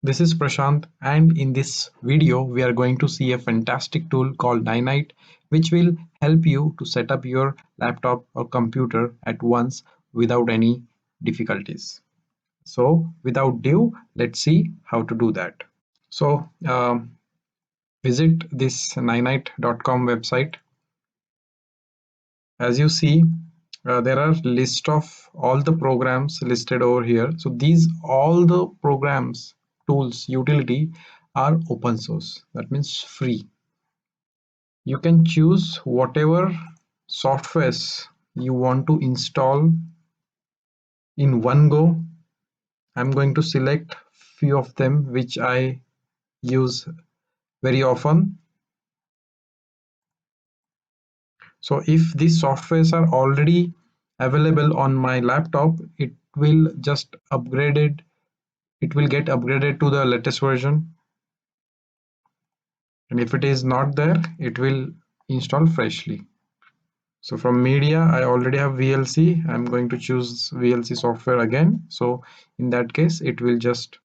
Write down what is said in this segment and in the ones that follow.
This is Prashant, and in this video, we are going to see a fantastic tool called Ninite, which will help you to set up your laptop or computer at once without any difficulties. So, without ado, let's see how to do that. So, visit this ninite.com website. As you see, there are list of all the programs listed over here. So these all the programs, tools, utility are open source. That means free. You can choose whatever softwares you want to install in one go. I'm going to select few of them which I use very often. So if these softwares are already available on my laptop, it will just upgraded it will get upgraded to the latest version, and if it is not there, it will install freshly. So from media, I already have VLC. I'm going to choose VLC software again. So in that case, it will just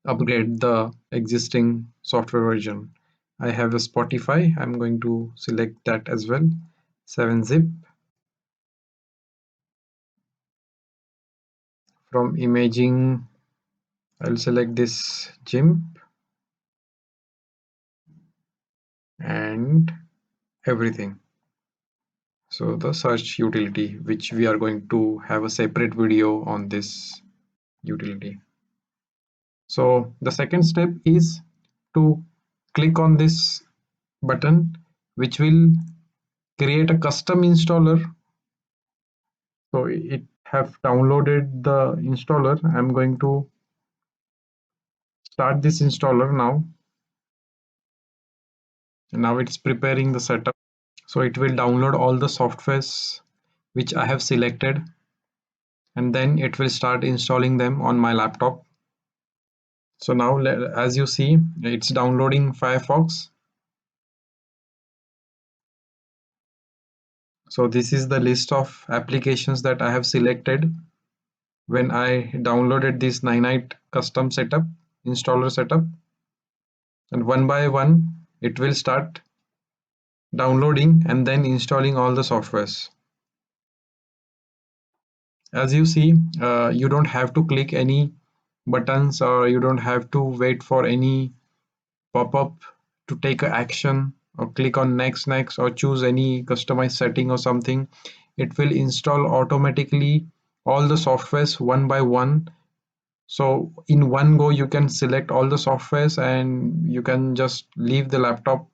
upgrade the existing software version. I have a Spotify. I'm going to select that as well. 7-zip. From imaging, I'll select this GIMP and everything. So the search utility, which we are going to have a separate video on this utility. So the second step is to click on this button, which will create a custom installer. So it have downloaded the installer. I'm going to start this installer now. And now it's preparing the setup. So it will download all the softwares which I have selected, and then it will start installing them on my laptop. So now, as you see, it's downloading Firefox. So this is the list of applications that I have selected when I downloaded this Ninite custom setup, installer setup. And one by one, it will start downloading and then installing all the softwares. As you see, you don't have to click any buttons, or you don't have to wait for any pop-up to take a action or click on next or choose any customized setting or something. It will install automatically all the softwares one by one. So in one go you can select all the softwares and you can just leave the laptop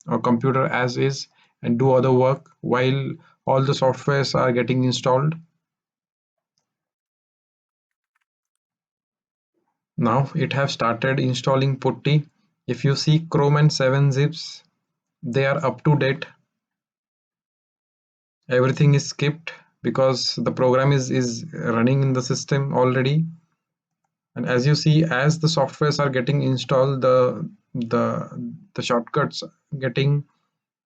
or computer as is and do other work while all the softwares are getting installed. Now it have started installing Putty. If you see Chrome and 7-zips, they are up to date. Everything is skipped because the program is running in the system already. And as you see, as the softwares are getting installed, the shortcuts getting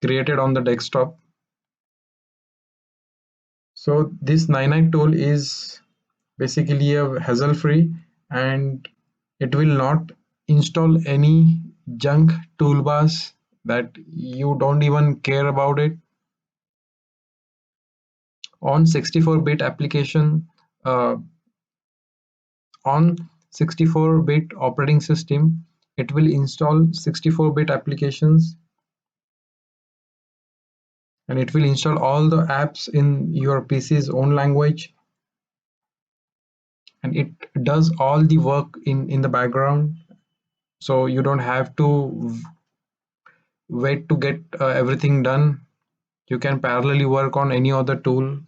created on the desktop. So this Ninite tool is basically a hassle free, and it will not install any junk toolbars that you don't even care about it. On 64-bit application, uh, on 64-bit operating system, it will install 64-bit applications, and it will install all the apps in your PC's own language, and it does all the work in the background, so you don't have to wait to get everything done. You can parallelly work on any other tool.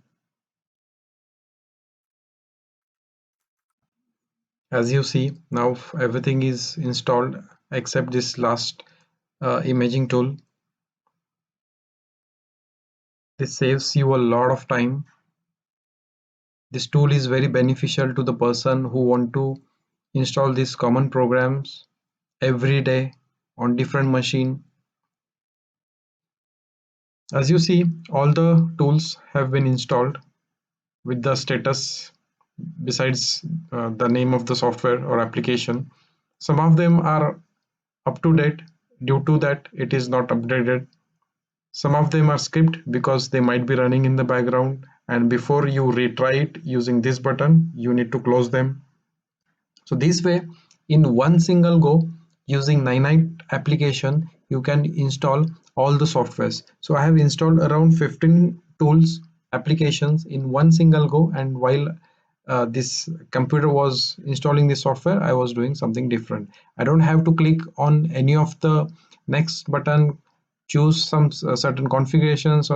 As you see, now everything is installed except this last imaging tool. This saves you a lot of time. This tool is very beneficial to the person who want to install these common programs every day on different machine. As you see, all the tools have been installed with the status. besides the name of the software or application. Some of them are up to date, due to that it is not updated. Some of them are skipped because they might be running in the background, and before you retry it using this button, you need to close them. So this way, in one single go, using Ninite application, you can install all the softwares. So I have installed around 15 tools, applications in one single go, and while this computer was installing this software, I was doing something different. I don't have to click on any of the next button, choose some certain configurations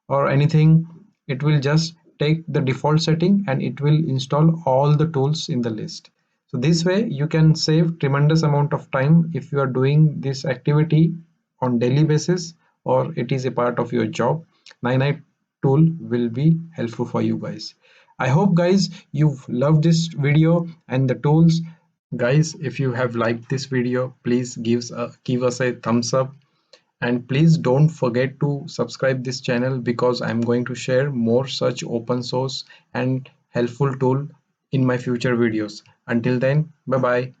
or anything. It will just take the default setting and it will install all the tools in the list. So this way you can save tremendous amount of time if you are doing this activity on daily basis or it is a part of your job. Ninite tool will be helpful for you guys. I hope guys you've loved this video and the tools. Guys, if you have liked this video, please give us a thumbs up, and please don't forget to subscribe this channel because I'm going to share more such open source and helpful tool in my future videos. Until then, bye bye.